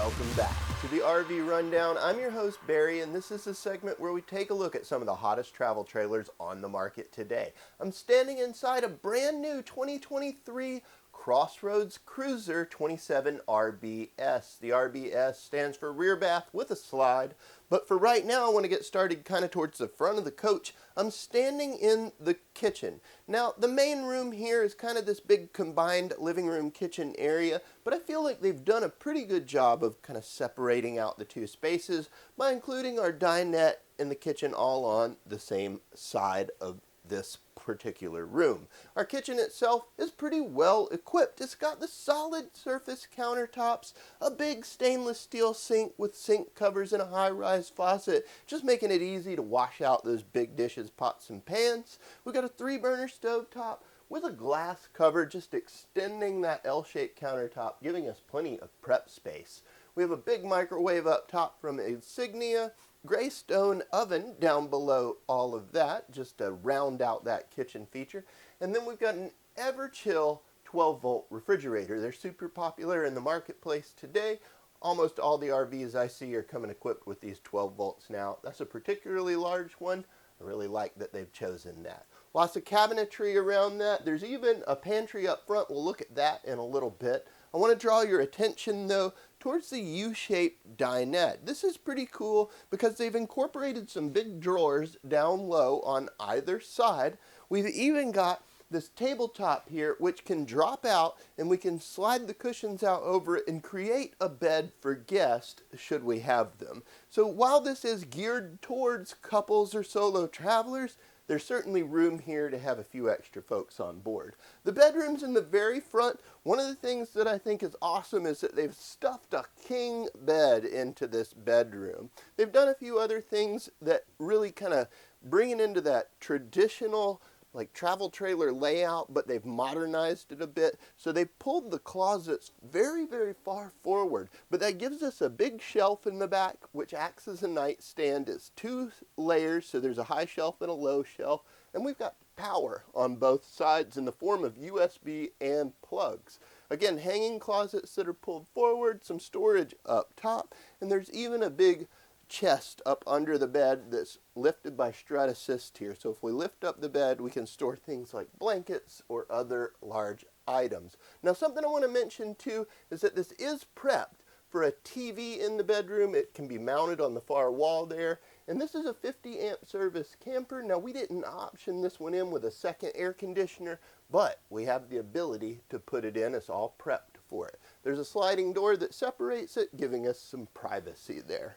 Welcome back to the RV Rundown. I'm your host Barry, and this is a segment where we take a look at some of the hottest travel trailers on the market today. I'm standing inside a brand new 2023 CrossRoads Cruiser 27RBS. The RBS stands for rear bath with a slide, but for right now I want to get started kind of towards the front of the coach. I'm standing in the kitchen. Now the main room here is kind of this big combined living room kitchen area, but I feel like they've done a pretty good job of kind of separating out the two spaces by including our dinette and the kitchen all on the same side of this particular room. Our kitchen itself is pretty well equipped. It's got the solid surface countertops, a big stainless steel sink with sink covers and a high-rise faucet, just making it easy to wash out those big dishes, pots, and pans. We've got a 3-burner stovetop with a glass cover just extending that L-shaped countertop, giving us plenty of prep space. We have a big microwave up top from Insignia, gray stone oven down below all of that, just to round out that kitchen feature. And then we've got an ever-chill 12-volt refrigerator. They're super popular in the marketplace today. Almost all the RVs I see are coming equipped with these 12 volts now. That's a particularly large one. I really like that they've chosen that. Lots of cabinetry around that. There's even a pantry up front. We'll look at that in a little bit. I want to draw your attention, though, towards the U-shaped dinette. This is pretty cool because they've incorporated some big drawers down low on either side. We've even got this tabletop here which can drop out, and we can slide the cushions out over it and create a bed for guests should we have them. So while this is geared towards couples or solo travelers, there's certainly room here to have a few extra folks on board. The bedroom's in the very front. One of the things that I think is awesome is that they've stuffed a king bed into this bedroom. They've done a few other things that really kind of bring it into that traditional like travel trailer layout, but they've modernized it a bit. So they pulled the closets very, very far forward, but that gives us a big shelf in the back, which acts as a nightstand. It's 2 layers, so there's a high shelf and a low shelf, and we've got power on both sides in the form of USB and plugs. Again, hanging closets that are pulled forward, some storage up top, and there's even a big chest up under the bed that's lifted by strut assist here. So if we lift up the bed, we can store things like blankets or other large items. Now something I want to mention too is that this is prepped for a TV in the bedroom. It can be mounted on the far wall there. And this is a 50 amp service camper. Now we didn't option this one in with a second air conditioner, but we have the ability to put it in. It's all prepped for it. There's a sliding door that separates it, giving us some privacy there.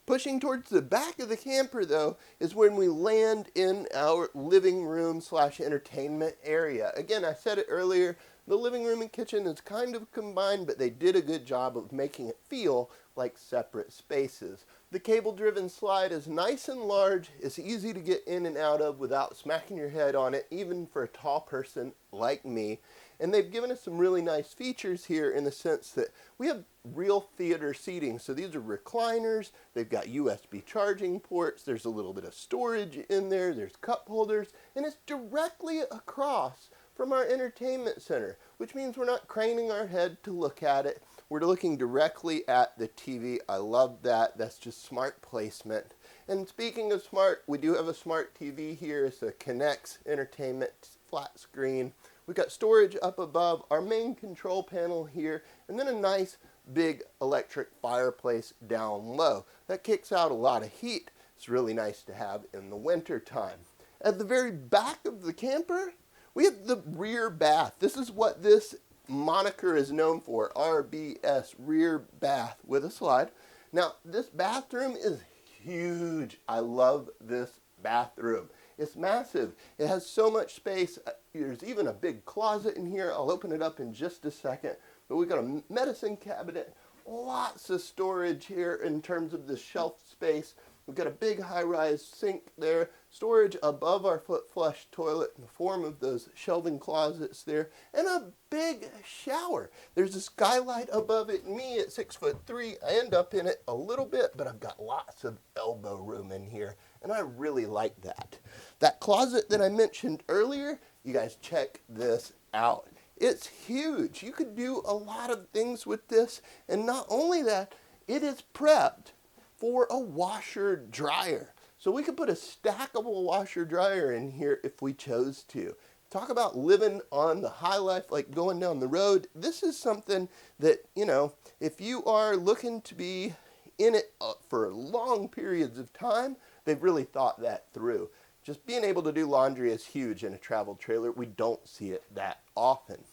Pushing towards the back of the camper, though, is when we land in our living room / entertainment area. Again, I said it earlier, the living room and kitchen is kind of combined, but they did a good job of making it feel like separate spaces. The cable-driven slide is nice and large. It's easy to get in and out of without smacking your head on it, even for a tall person like me. And they've given us some really nice features here in the sense that we have real theater seating. So these are recliners, they've got USB charging ports, there's a little bit of storage in there, there's cup holders, and it's directly across from our entertainment center, which means we're not craning our head to look at it. We're looking directly at the TV. I love that. That's just smart placement. And speaking of smart, we do have a smart TV here. It's a Connects Entertainment flat screen. We've got storage up above, our main control panel here, and then a nice big electric fireplace down low. That kicks out a lot of heat. It's really nice to have in the winter time. At the very back of the camper, we have the rear bath. This is what this moniker is known for, RBS, rear bath with a slide. Now, this bathroom is huge. I love this bathroom. It's massive. It has so much space. There's even a big closet in here. I'll open it up in just a second. But we've got a medicine cabinet, lots of storage here in terms of the shelf space. We've got a big high-rise sink there, storage above our foot flush toilet in the form of those shelving closets there, and a big shower. There's a skylight above it. Me at 6'3", I end up in it a little bit, but I've got lots of elbow room in here, and I really like that. That closet that I mentioned earlier, you guys check this out. It's huge. You could do a lot of things with this, and not only that, it is prepped for a washer dryer. So we could put a stackable washer dryer in here if we chose to. Talk about living on the high life, like going down the road. This is something that, you know, if you are looking to be in it for long periods of time, they've really thought that through. Just being able to do laundry is huge in a travel trailer. We don't see it that often.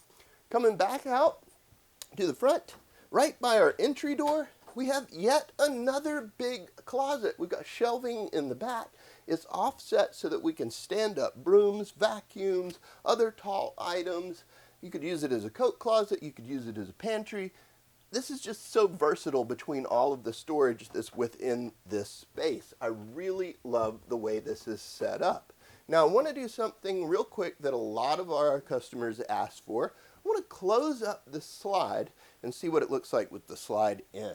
Coming back out to the front, right by our entry door, we have yet another big closet. We've got shelving in the back. It's offset so that we can stand up brooms, vacuums, other tall items. You could use it as a coat closet. You could use it as a pantry. This is just so versatile between all of the storage that's within this space. I really love the way this is set up. Now, I want to do something real quick that a lot of our customers ask for. I want to close up the slide and see what it looks like with the slide in.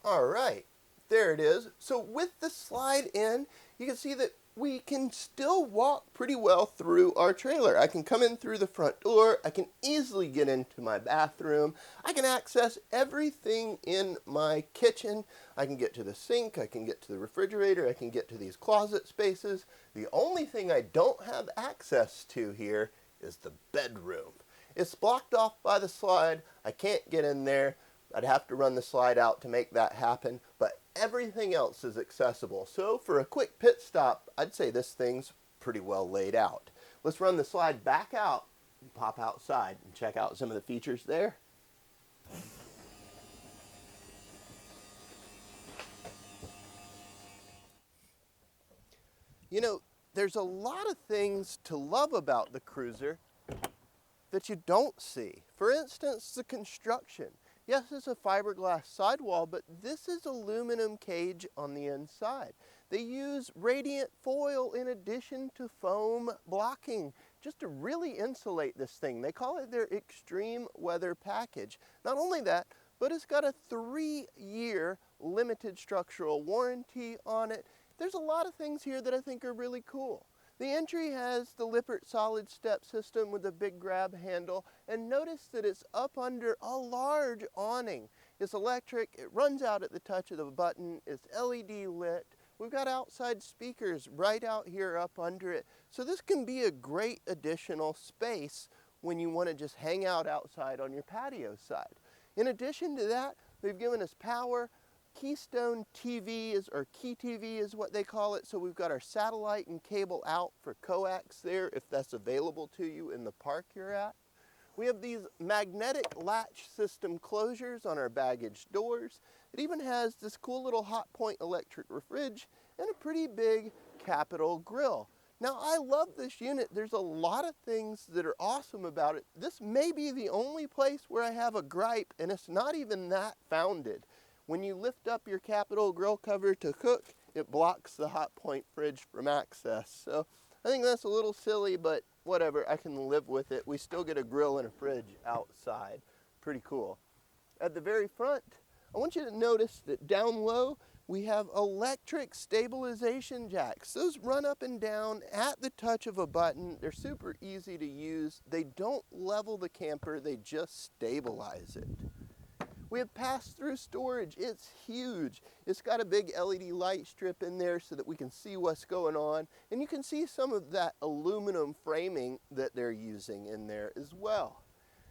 All right, there it is. So with the slide in, you can see that we can still walk pretty well through our trailer. I can come in through the front door. I can easily get into my bathroom. I can access everything in my kitchen. I can get to the sink. I can get to the refrigerator. I can get to these closet spaces. The only thing I don't have access to here is the bedroom. It's blocked off by the slide. I can't get in there. I'd have to run the slide out to make that happen, but everything else is accessible. So for a quick pit stop, I'd say this thing's pretty well laid out. Let's run the slide back out and pop outside and check out some of the features there. You know, there's a lot of things to love about the Cruiser that you don't see. For instance, the construction. Yes, it's a fiberglass sidewall, but this is aluminum cage on the inside. They use radiant foil in addition to foam blocking just to really insulate this thing. They call it their extreme weather package. Not only that, but it's got a 3-year limited structural warranty on it. There's a lot of things here that I think are really cool. The entry has the Lippert solid step system with a big grab handle, and notice that it's up under a large awning. It's electric, it runs out at the touch of the button, it's LED lit. We've got outside speakers right out here up under it. So this can be a great additional space when you want to just hang out outside on your patio side. In addition to that, they've given us power. Keystone TV or Key TV is what they call it. So we've got our satellite and cable out for coax there if that's available to you in the park you're at. We have these magnetic latch system closures on our baggage doors. It even has this cool little hot point electric fridge and a pretty big Capital grill. Now, I love this unit. There's a lot of things that are awesome about it. This may be the only place where I have a gripe, and it's not even that founded. When you lift up your Capital grill cover to cook, it blocks the hot point fridge from access. So I think that's a little silly, but whatever, I can live with it. We still get a grill and a fridge outside. Pretty cool. At the very front, I want you to notice that down low, we have electric stabilization jacks. Those run up and down at the touch of a button. They're super easy to use. They don't level the camper, they just stabilize it. We have pass-through storage. It's huge. It's got a big LED light strip in there so that we can see what's going on. And you can see some of that aluminum framing that they're using in there as well.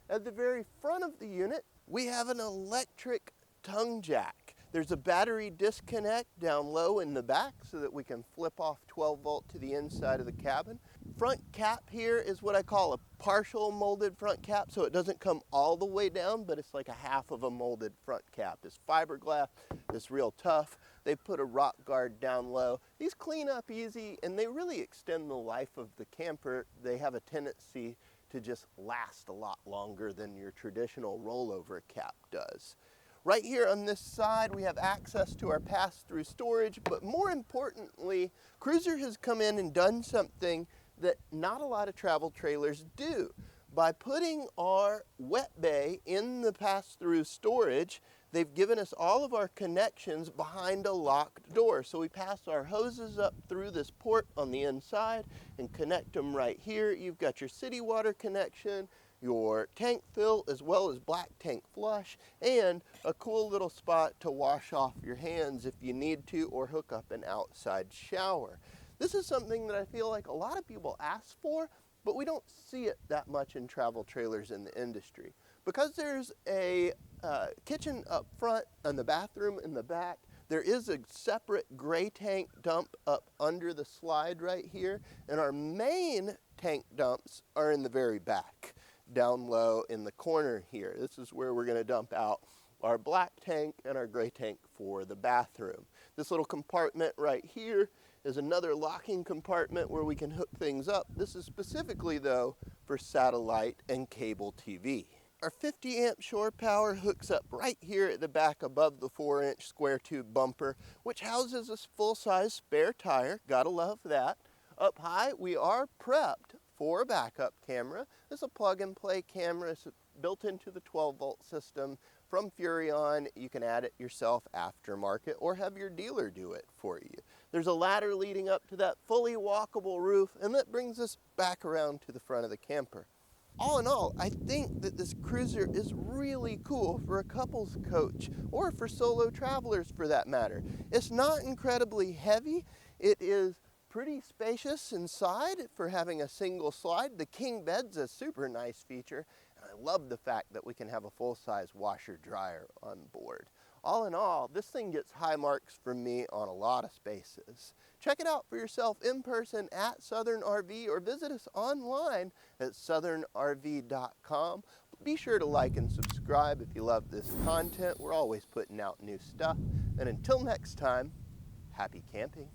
At the very front of the unit, we have an electric tongue jack. There's a battery disconnect down low in the back so that we can flip off 12 volt to the inside of the cabin. Front cap here is what I call a partial molded front cap, so it doesn't come all the way down, but it's like a half of a molded front cap. It's fiberglass, it's real tough. They put a rock guard down low. These clean up easy, and they really extend the life of the camper. They have a tendency to just last a lot longer than your traditional rollover cap does. Right here on this side, we have access to our pass-through storage, but more importantly, Cruiser has come in and done something that not a lot of travel trailers do. By putting our wet bay in the pass-through storage, they've given us all of our connections behind a locked door. So we pass our hoses up through this port on the inside and connect them right here. You've got your city water connection, your tank fill, as well as black tank flush, and a cool little spot to wash off your hands if you need to, or hook up an outside shower. This is something that I feel like a lot of people ask for, but we don't see it that much in travel trailers in the industry. Because there's a kitchen up front and the bathroom in the back, there is a separate gray tank dump up under the slide right here, and our main tank dumps are in the very back, down low in the corner here. This is where we're going to dump out our black tank and our gray tank for the bathroom. This little compartment right here is another locking compartment where we can hook things up. This is specifically though for satellite and cable TV. Our 50 amp shore power hooks up right here at the back above the 4-inch square tube bumper, which houses a full-size spare tire. Gotta love that. Up high, we are prepped for a backup camera. This is a plug-and-play camera. It's built into the 12-volt system from Furrion. You can add it yourself aftermarket or have your dealer do it for you. There's a ladder leading up to that fully walkable roof, and that brings us back around to the front of the camper. All in all, I think that this cruiser is really cool for a couples coach or for solo travelers for that matter. It's not incredibly heavy. It is pretty spacious inside for having a single slide. The king bed's a super nice feature, and I love the fact that we can have a full-size washer dryer on board. All in all, this thing gets high marks from me on a lot of spaces. Check it out for yourself in person at Southern RV, or visit us online at southernrv.com. Be sure to like and subscribe if you love this content. We're always putting out new stuff. And until next time, happy camping.